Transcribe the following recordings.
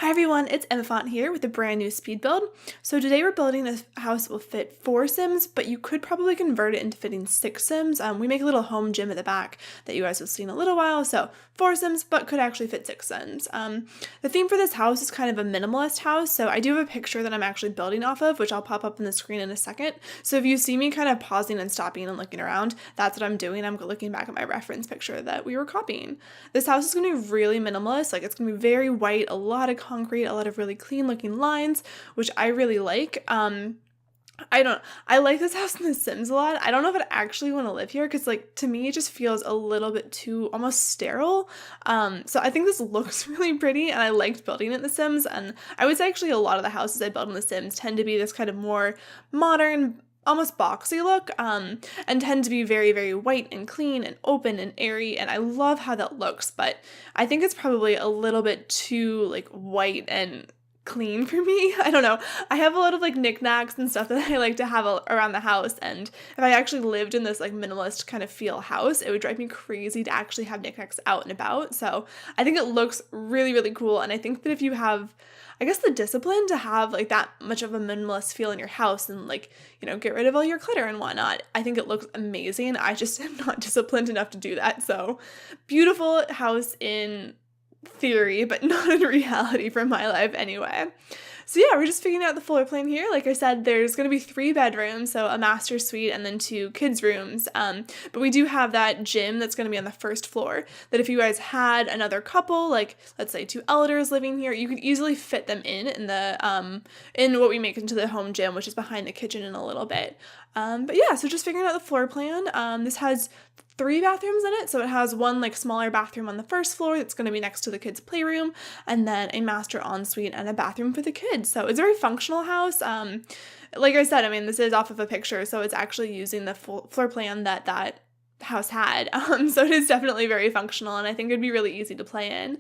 Hi everyone, it's Emaphant here with a brand new speed build. So today we're building a house that will fit 4 Sims, but you could probably convert it into fitting 6 Sims. We make a little home gym at the back that you guys have seen a little while, so 4 Sims, but could actually fit 6 Sims. The theme for this house is kind of a minimalist house, so I do have a picture that I'm actually building off of, which I'll pop up on the screen in a second. So if you see me kind of pausing and stopping and looking around, that's what I'm doing. I'm looking back at my reference picture that we were copying. This house is going to be really minimalist, like it's going to be very white, a lot of concrete, a lot of really clean looking lines, which I really like. I like this house in The Sims a lot. I don't know if I'd actually want to live here because, like, to me, it just feels a little bit too almost sterile. So I think this looks really pretty and I liked building it in The Sims. And I would say actually a lot of the houses I build in The Sims tend to be this kind of more modern, almost boxy look, and tend to be very, very white and clean and open and airy, and I love how that looks, but I think it's probably a little bit too, like, white and clean for me. I don't know. I have a lot of, like, knickknacks and stuff that I like to have around the house, and if I actually lived in this, like, minimalist kind of feel house, it would drive me crazy to actually have knickknacks out and about, so I think it looks really, really cool, and I think that if you have, I guess, the discipline to have like that much of a minimalist feel in your house and, like, you know, get rid of all your clutter and whatnot, I think it looks amazing. I just am not disciplined enough to do that. So beautiful house in theory, but not in reality for my life anyway. So yeah, we're just figuring out the floor plan here. Like I said, there's going to be 3 bedrooms, so a master suite and then 2 kids' rooms. But we do have that gym that's going to be on the first floor that if you guys had another couple, like let's say 2 elders living here, you could easily fit them in the in what we make into the home gym, which is behind the kitchen in a little bit. But yeah, so just figuring out the floor plan. This has 3 bathrooms in it, so it has one like smaller bathroom on the first floor that's going to be next to the kids' playroom, and then a master ensuite and a bathroom for the kids. So it's a very functional house. Like I said, I mean, this is off of a picture, so it's actually using the full floor plan that house had. So it is definitely very functional, and I think it'd be really easy to play in.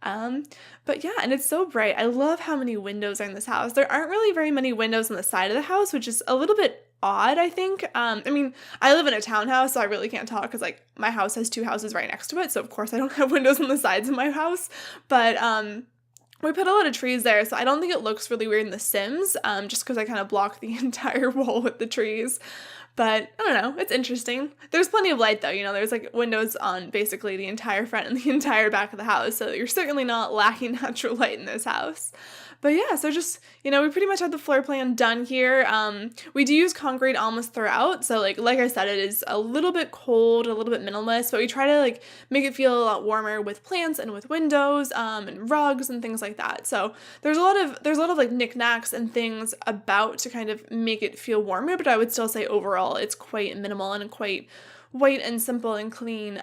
But yeah, and it's so bright. I love how many windows are in this house. There aren't really very many windows on the side of the house, which is a little bit odd, I think. I mean, I live in a townhouse, so I really can't talk because, like, my house has 2 houses right next to it, so of course I don't have windows on the sides of my house, but we put a lot of trees there, so I don't think it looks really weird in The Sims, just because I kind of block the entire wall with the trees. But I don't know, it's interesting. There's plenty of light though, you know, there's like windows on basically the entire front and the entire back of the house, so you're certainly not lacking natural light in this house. But yeah, so just, you know, we pretty much have the floor plan done here. We do use concrete almost throughout, so like I said, it is a little bit cold, a little bit minimalist, but we try to like make it feel a lot warmer with plants and with windows, and rugs and things like that. So there's a lot of like knickknacks and things about to kind of make it feel warmer, but I would still say overall it's quite minimal and quite white and simple and clean,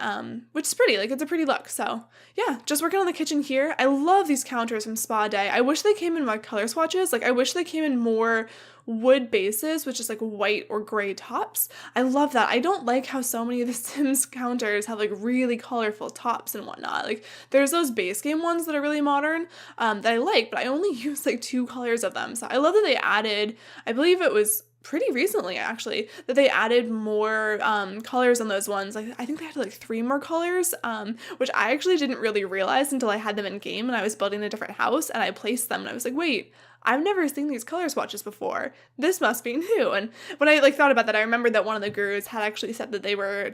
which is pretty. Like, it's a pretty look. So yeah, just working on the kitchen here. I love these counters from Spa Day. I wish they came in my color swatches. Like, I wish they came in more wood bases with just like white or gray tops. I love that. I don't like how so many of the Sims counters have like really colorful tops and whatnot. Like, there's those base game ones that are really modern, that I like, but I only use like 2 colors of them. So I love that they added, I believe it was pretty recently actually, that they added more colors on those ones. Like, I think they had like 3 more colors, which I actually didn't really realize until I had them in game and I was building a different house and I placed them and I was like, wait, I've never seen these color swatches before. This must be new. And when I like thought about that, I remembered that one of the gurus had actually said that they were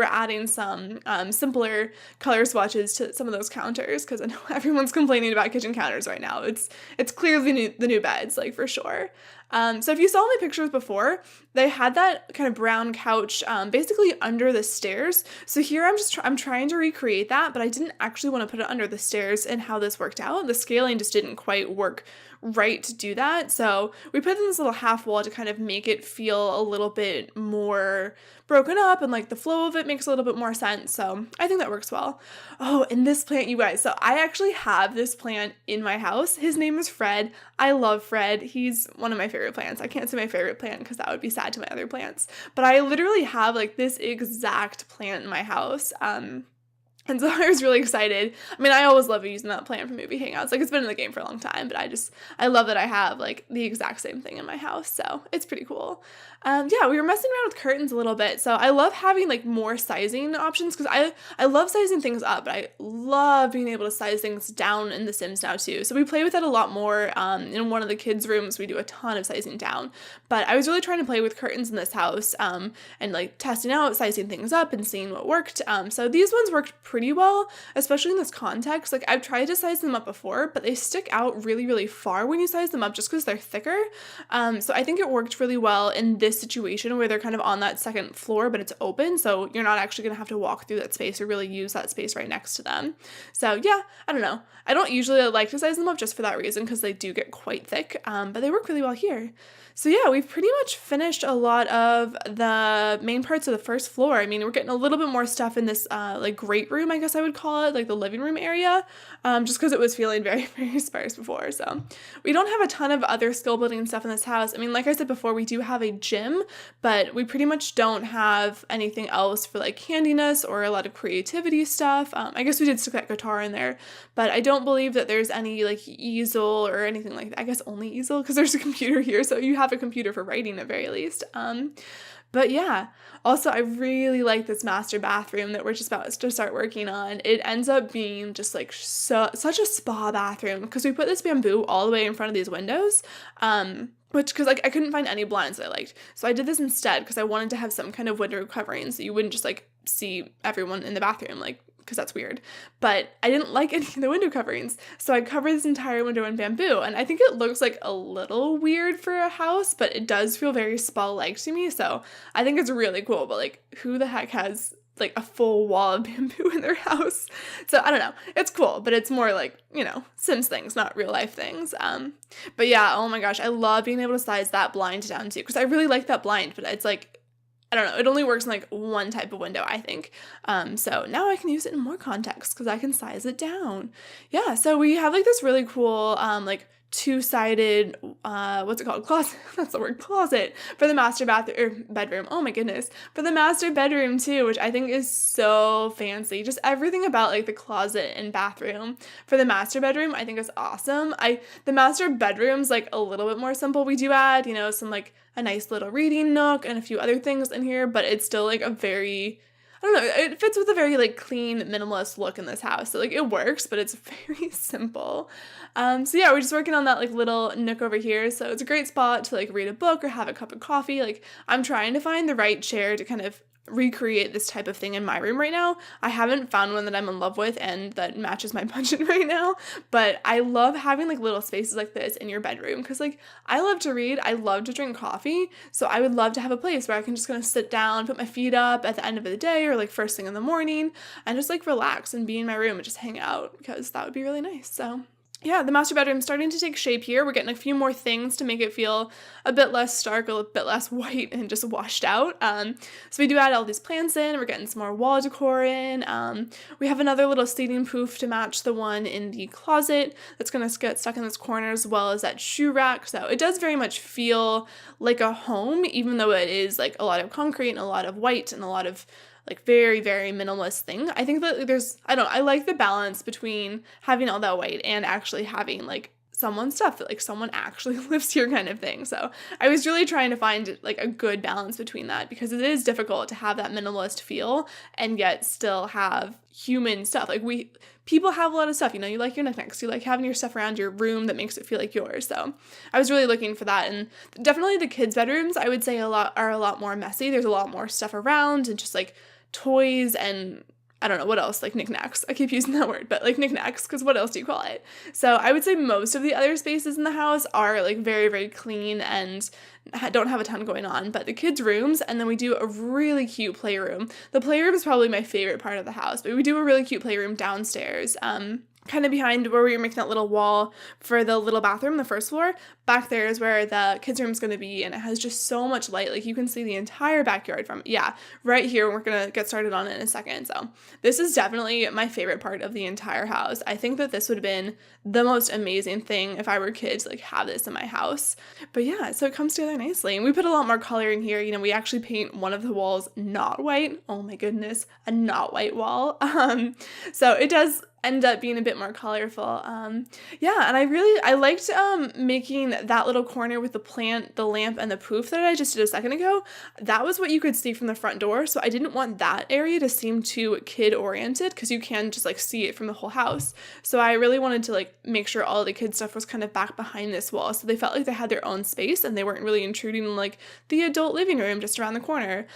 adding some simpler color swatches to some of those counters, because I know everyone's complaining about kitchen counters right now. It's clearly the new beds, like, for sure. So if you saw my pictures before, they had that kind of brown couch basically under the stairs. So here I'm trying to recreate that, but I didn't actually want to put it under the stairs, and how this worked out, the scaling just didn't quite work right to do that. So we put in this little half wall to kind of make it feel a little bit more broken up, and like the flow of it makes a little bit more sense. So I think that works well. Oh, and this plant, you guys. So I actually have this plant in my house. His name is Fred. I love Fred. He's one of my favorite plants. I can't say my favorite plant because that would be sad to my other plants. But I literally have like this exact plant in my house. And so I was really excited. I mean, I always love using that plan for movie hangouts. Like, it's been in the game for a long time, but I love that I have, like, the exact same thing in my house. So it's pretty cool. Yeah, we were messing around with curtains a little bit. So I love having, like, more sizing options because I love sizing things up, but I love being able to size things down in The Sims now, too. So we play with it a lot more. In one of the kids' rooms, we do a ton of sizing down. But I was really trying to play with curtains in this house and, like, testing out, sizing things up and seeing what worked. So these ones worked pretty well, especially in this context. Like, I've tried to size them up before, but they stick out really, really far when you size them up just because they're thicker. So I think it worked really well in this situation where they're kind of on that second floor, but it's open, so you're not actually going to have to walk through that space or really use that space right next to them. So yeah, I don't know. I don't usually like to size them up just for that reason because they do get quite thick, but they work really well here. So yeah, we've pretty much finished a lot of the main parts of the first floor. I mean, we're getting a little bit more stuff in this like great room, I guess I would call it, like the living room area, just because it was feeling very, very sparse before. So we don't have a ton of other skill building stuff in this house. I mean, like I said before, we do have a gym, but we pretty much don't have anything else for like handiness or a lot of creativity stuff. I guess we did stick that guitar in there, but I don't believe that there's any like easel or anything like that. I guess only easel because there's a computer here, so you have a computer for writing at very least. But yeah, also I really like this master bathroom that we're just about to start working on. It ends up being just like such a spa bathroom because we put this bamboo all the way in front of these windows. Because like I couldn't find any blinds that I liked. So I did this instead because I wanted to have some kind of window covering so you wouldn't just like see everyone in the bathroom, like, because that's weird. But I didn't like any of the window coverings. So I covered this entire window in bamboo. And I think it looks like a little weird for a house, but it does feel very spa-like to me. So I think it's really cool. But like, who the heck has like a full wall of bamboo in their house? So I don't know. It's cool, but it's more like, you know, Sims things, not real life things. But yeah, oh my gosh, I love being able to size that blind down too, because I really like that blind, but it's like, I don't know, it only works in like one type of window, I think. So now I can use it in more context because I can size it down. Yeah, so we have like this really cool like two-sided, what's it called? Closet. That's the word, closet for the master bathroom, or bedroom. Oh my goodness. For the master bedroom too, which I think is so fancy. Just everything about like the closet and bathroom for the master bedroom, I think is awesome. The master bedroom's like a little bit more simple. We do add, you know, some like a nice little reading nook and a few other things in here, but it's still like a very, I don't know, it fits with a very like clean, minimalist look in this house. So like it works, but it's very simple. So yeah, we're just working on that like little nook over here. So it's a great spot to like read a book or have a cup of coffee. Like I'm trying to find the right chair to kind of recreate this type of thing in my room right now. I haven't found one that I'm in love with and that matches my budget right now, but I love having like little spaces like this in your bedroom because like I love to read, I love to drink coffee, so I would love to have a place where I can just kind of sit down, put my feet up at the end of the day or like first thing in the morning and just like relax and be in my room and just hang out because that would be really nice. So yeah, the master bedroom's starting to take shape here. We're getting a few more things to make it feel a bit less stark, a bit less white and just washed out. So we do add all these plants in. We're getting some more wall decor in. We have another little seating poof to match the one in the closet that's going to get stuck in this corner, as well as that shoe rack. So it does very much feel like a home, even though it is like a lot of concrete and a lot of white and a lot of like very, very minimalist thing. I think that I like the balance between having all that white and actually having like someone's stuff that like someone actually lives here kind of thing. So I was really trying to find like a good balance between that because it is difficult to have that minimalist feel and yet still have human stuff. Like people have a lot of stuff, you know, you like your knickknacks, you like having your stuff around your room that makes it feel like yours. So I was really looking for that. And definitely the kids' bedrooms, I would say are a lot more messy. There's a lot more stuff around and just like toys and I don't know what else, like knickknacks. I keep using that word, but like knickknacks, because what else do you call it? So I would say most of the other spaces in the house are like very, very clean and don't have a ton going on, but the kids' rooms, and then we do a really cute playroom. The playroom is probably my favorite part of the house, but we do a really cute playroom downstairs. kind of behind where we were making that little wall for the little bathroom, the first floor, back there is where the kids' room is going to be, and it has just so much light. Like, you can see the entire backyard from, yeah, right here. We're going to get started on it in a second. So this is definitely my favorite part of the entire house. I think that this would have been the most amazing thing if I were a kid to like have this in my house. But yeah, so it comes together nicely, and we put a lot more color in here. You know, we actually paint one of the walls not white. Oh my goodness, a not white wall. So it does end up being a bit more colorful. Yeah, and I liked making that little corner with the plant, the lamp, and the poof that I just did a second ago. That was what you could see from the front door, so I didn't want that area to seem too kid-oriented, because you can just like see it from the whole house. So I really wanted to like make sure all the kid stuff was kind of back behind this wall, so they felt like they had their own space and they weren't really intruding in like the adult living room just around the corner.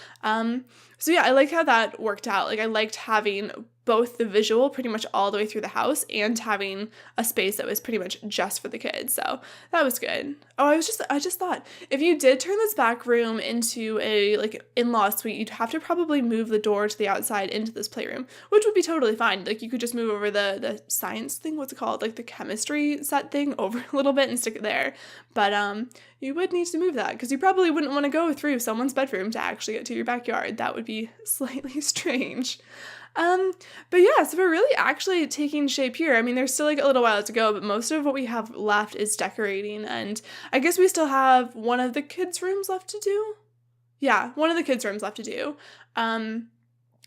So yeah, I liked how that worked out. Like, I liked having both the visual pretty much all the way through the house and having a space that was pretty much just for the kids. So that was good. Oh, I just thought if you did turn this back room into a like in-law suite, you'd have to probably move the door to the outside into this playroom, which would be totally fine. Like, you could just move over the science thing, what's it called? Like the chemistry set thing over a little bit and stick it there. But you would need to move that, because you probably wouldn't want to go through someone's bedroom to actually get to your backyard. That would be slightly strange. But yeah, so we're really actually taking shape here. I mean, there's still like a little while to go, but most of what we have left is decorating, and I guess we still have one of the kids' rooms left to do. Yeah, one of the kids' rooms left to do.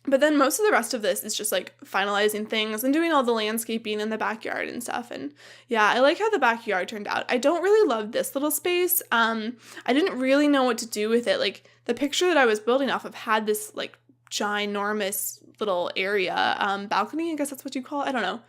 But then most of the rest of this is just like finalizing things and doing all the landscaping in the backyard and stuff. And yeah, I like how the backyard turned out. I don't really love this little space. I didn't really know what to do with it. Like, the picture that I was building off of had this like ginormous little area, balcony, I guess that's what you call it. I don't know.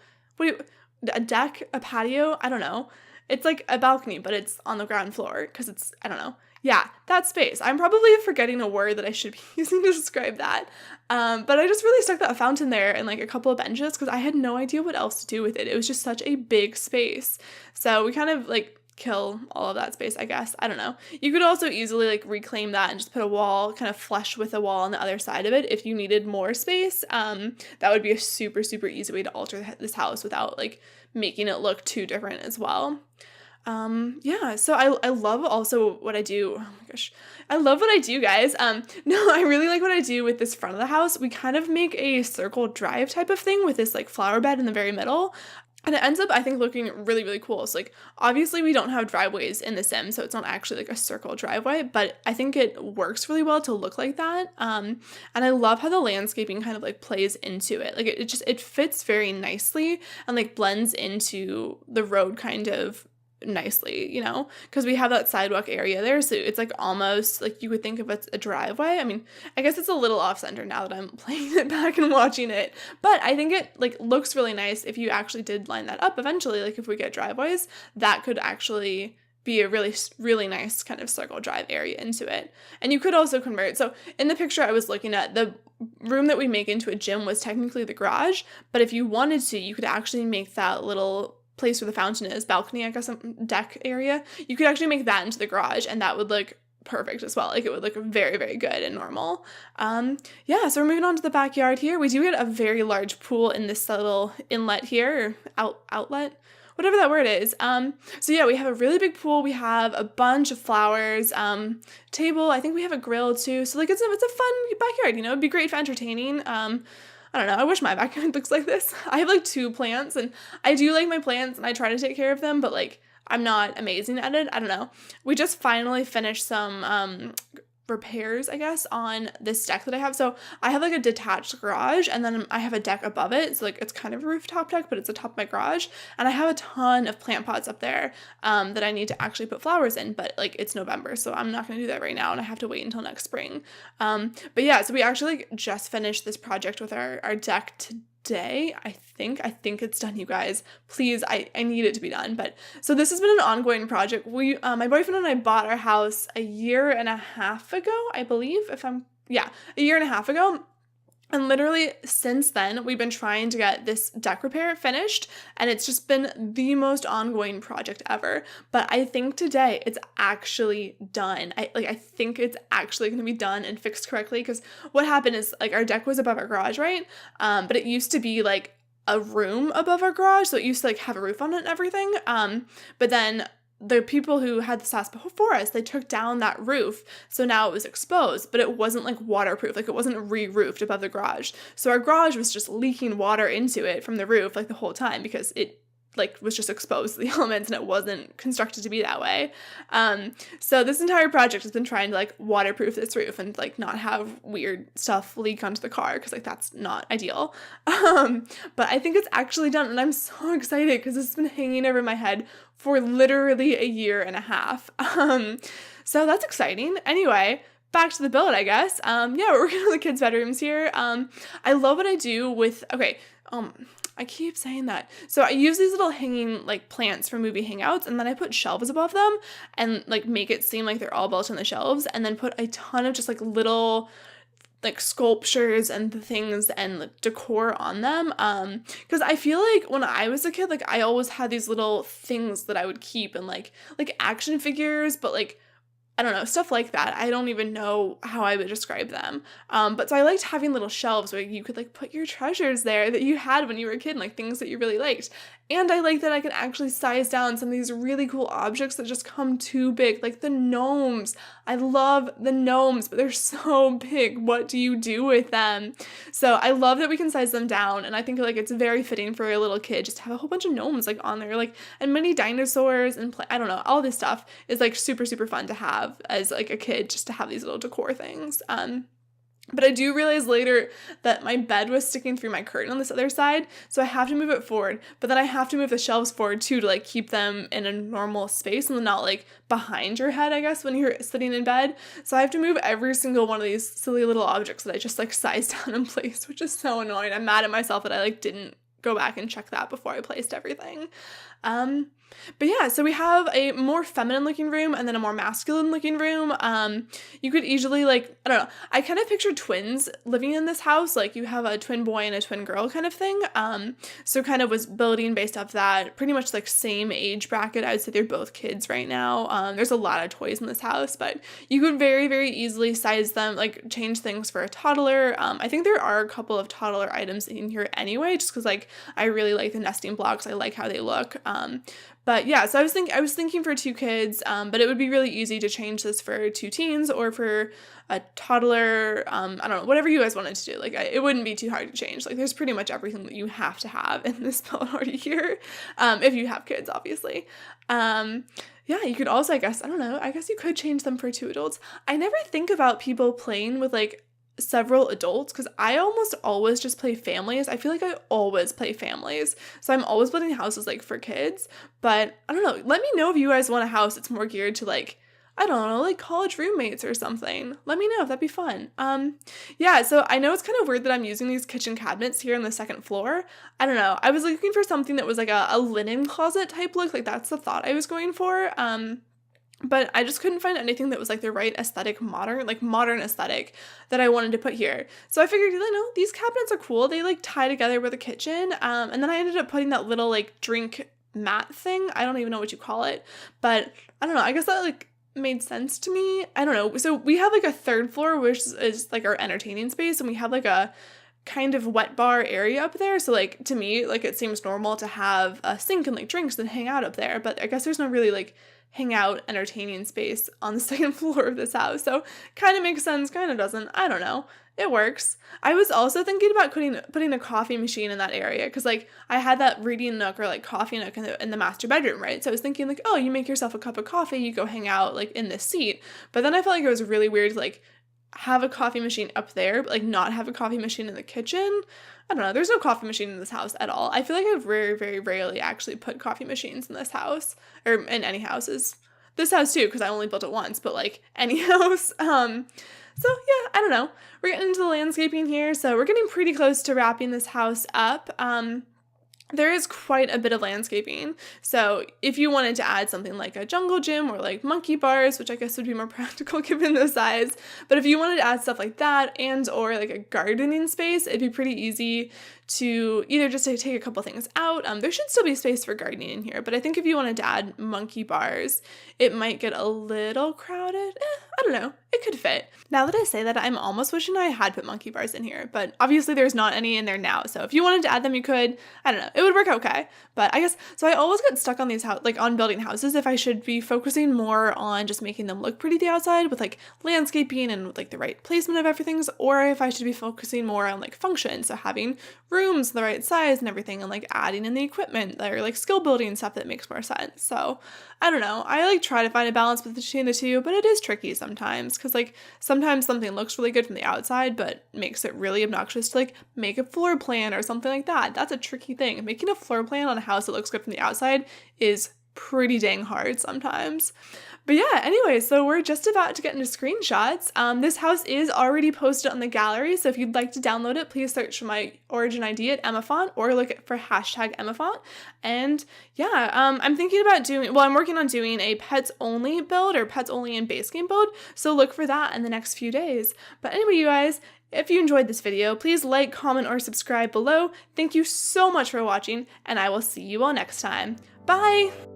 A deck, a patio? I don't know. It's like a balcony, but it's on the ground floor because it's, I don't know. Yeah, that space. I'm probably forgetting a word that I should be using to describe that. But I just really stuck that fountain there and like a couple of benches because I had no idea what else to do with it. It was just such a big space. So we kind of like kill all of that space, I guess. I don't know. You could also easily like reclaim that and just put a wall kind of flush with a wall on the other side of it if you needed more space. That would be a super, super easy way to alter this house without like making it look too different as well. Yeah, so I love also what I do. Oh my gosh. I love what I do, guys. No, I really like what I do with this front of the house. We kind of make a circle drive type of thing with this like flower bed in the very middle. And it ends up, I think, looking really, really cool. So, like, obviously we don't have driveways in the Sim, so it's not actually, like, a circle driveway, but I think it works really well to look like that. And I love how the landscaping kind of, like, plays into it. Like, it fits very nicely and, like, blends into the road kind of nicely, you know, because we have that sidewalk area there, so it's like almost like you would think of it as a driveway. I mean, I guess it's a little off center now that I'm playing it back and watching it, but I think it like looks really nice if you actually did line that up eventually. Like, if we get driveways, that could actually be a really, really nice kind of circle drive area into it. And you could also convert. So in the picture I was looking at, the room that we make into a gym was technically the garage, but if you wanted to, you could actually make that little place where the fountain is, balcony, I guess, deck area, you could actually make that into the garage, and that would look perfect as well. Like, it would look very, very good and normal. Yeah, so we're moving on to the backyard here. We do get a very large pool in this little inlet here, or outlet, whatever that word is. So yeah, we have a really big pool. We have a bunch of flowers, table. I think we have a grill too. So like, it's a fun backyard, you know. It'd be great for entertaining. I don't know, I wish my backyard looks like this. I have like 2 plants, and I do like my plants and I try to take care of them, but like, I'm not amazing at it. I don't know. We just finally finished some repairs, I guess, on this deck that I have. So I have like a detached garage, and then I have a deck above it. So like, it's kind of a rooftop deck, but it's atop my garage. And I have a ton of plant pots up there that I need to actually put flowers in, but like, it's November, so I'm not going to do that right now, and I have to wait until next spring. But yeah, so we actually like just finished this project with our deck today. I think it's done, you guys. Please, I need it to be done. But so this has been an ongoing project. We my boyfriend and I bought our house a year and a half ago, I believe, a year and a half ago. And literally since then, we've been trying to get this deck repair finished, and it's just been the most ongoing project ever. But I think today it's actually done. I think it's actually going to be done and fixed correctly, because what happened is like, our deck was above our garage, right? But it used to be like a room above our garage, so it used to like have a roof on it and everything. But then the people who had this house before us, they took down that roof, so now it was exposed, but it wasn't like waterproof, like it wasn't re-roofed above the garage. So our garage was just leaking water into it from the roof like the whole time because it like was just exposed to the elements and it wasn't constructed to be that way. So this entire project has been trying to like waterproof this roof and like not have weird stuff leak onto the car because like that's not ideal. But I think it's actually done and I'm so excited because it's been hanging over my head for literally a year and a half. So that's exciting. Anyway, back to the build, I guess. We're working on the kids' bedrooms here. I love what I do with, I keep saying that. So I use these little hanging like plants for movie hangouts and then I put shelves above them and like make it seem like they're all built on the shelves and then put a ton of just like little like sculptures and things and like, decor on them. Because I feel like when I was a kid, like I always had these little things that I would keep and like action figures, but like I don't know, stuff like that. I don't even know how I would describe them. But so I liked having little shelves where you could like put your treasures there that you had when you were a kid, and, like things that you really liked. And I like that I can actually size down some of these really cool objects that just come too big, like the gnomes. I love the gnomes, but they're so big. What do you do with them? So I love that we can size them down, and I think like it's very fitting for a little kid just to have a whole bunch of gnomes like on there, like and many dinosaurs and I don't know, all this stuff is like super super fun to have as like a kid, just to have these little decor things. But I do realize later that my bed was sticking through my curtain on this other side, so I have to move it forward, but then I have to move the shelves forward too to like keep them in a normal space and not like behind your head, I guess, when you're sitting in bed. So I have to move every single one of these silly little objects that I just like sized down in place, which is so annoying. I'm mad at myself that I like didn't go back and check that before I placed everything. But yeah, so we have a more feminine looking room and then a more masculine looking room. You could easily like, I don't know, I kind of picture twins living in this house, like you have a twin boy and a twin girl kind of thing. So kind of was building based off that, pretty much like same age bracket. I would say they're both kids right now. There's a lot of toys in this house, but you could very, very easily size them, like change things for a toddler. I think there are a couple of toddler items in here anyway, just because like I really like the nesting blocks. I like how they look. But yeah, so I was thinking for 2 kids, but it would be really easy to change this for 2 teens or for a toddler. I don't know, whatever you guys wanted to do. Like it wouldn't be too hard to change. Like there's pretty much everything that you have to have in this build already here, if you have kids, obviously. Yeah, you could also, I guess you could change them for 2 adults. I never think about people playing with like several adults because I almost always just play families. I feel like I always play families, so I'm always building houses like for kids. But I don't know, let me know if you guys want a house that's more geared to like, I don't know, like college roommates or something. Let me know if that'd be fun. Yeah, so I know it's kind of weird that I'm using these kitchen cabinets here on the 2nd floor. I don't know, I was looking for something that was like a linen closet type look, like that's the thought I was going for. But I just couldn't find anything that was like the right aesthetic, modern aesthetic that I wanted to put here. So I figured, these cabinets are cool. They like tie together with a kitchen. And then I ended up putting that little like drink mat thing. I don't even know what you call it, but I don't know. I guess that like made sense to me. I don't know. So we have like a 3rd floor, which is like our entertaining space. And we have like a kind of wet bar area up there. So like to me, like it seems normal to have a sink and like drinks and hang out up there. But I guess there's no really like hangout entertaining space on the 2nd floor of this house. So kind of makes sense, kind of doesn't. I don't know. It works. I was also thinking about putting a coffee machine in that area because like I had that reading nook or like coffee nook in the master bedroom, right? So I was thinking like, oh, you make yourself a cup of coffee, you go hang out like in this seat. But then I felt like it was really weird to like have a coffee machine up there, but like not have a coffee machine in the kitchen. I don't know. There's no coffee machine in this house at all. I feel like I've very, very rarely actually put coffee machines in this house or in any houses. This house too, because I only built it once, but like any house. So yeah, I don't know. We're getting into the landscaping here. So we're getting pretty close to wrapping this house up. There is quite a bit of landscaping. So if you wanted to add something like a jungle gym or like monkey bars, which I guess would be more practical given the size, but if you wanted to add stuff like that and or like a gardening space, it'd be pretty easy to either just to take a couple things out. There should still be space for gardening in here, but I think if you wanted to add monkey bars, it might get a little crowded. I don't know. It could fit. Now that I say that, I'm almost wishing I had put monkey bars in here, but obviously there's not any in there now. So if you wanted to add them, you could. I don't know. It would work okay. But I guess, so I always get stuck on these on building houses if I should be focusing more on just making them look pretty the outside with like landscaping and with like the right placement of everything, or if I should be focusing more on like function. So having rooms the right size and everything, and like adding in the equipment or like skill building stuff that makes more sense. So I don't know. I like try to find a balance between the two, but it is tricky sometimes because like sometimes something looks really good from the outside, but makes it really obnoxious to like make a floor plan or something like that. That's a tricky thing. Making a floor plan on a house that looks good from the outside is pretty dang hard sometimes. But yeah, anyway, so we're just about to get into screenshots. This house is already posted on the gallery, so if you'd like to download it, please search for my origin ID at Emaphant or look for hashtag Emaphant. And yeah, I'm thinking about I'm working on doing a pets only build or pets only in base game build, so look for that in the next few days. But anyway, you guys, if you enjoyed this video, please like, comment, or subscribe below. Thank you so much for watching, and I will see you all next time. Bye!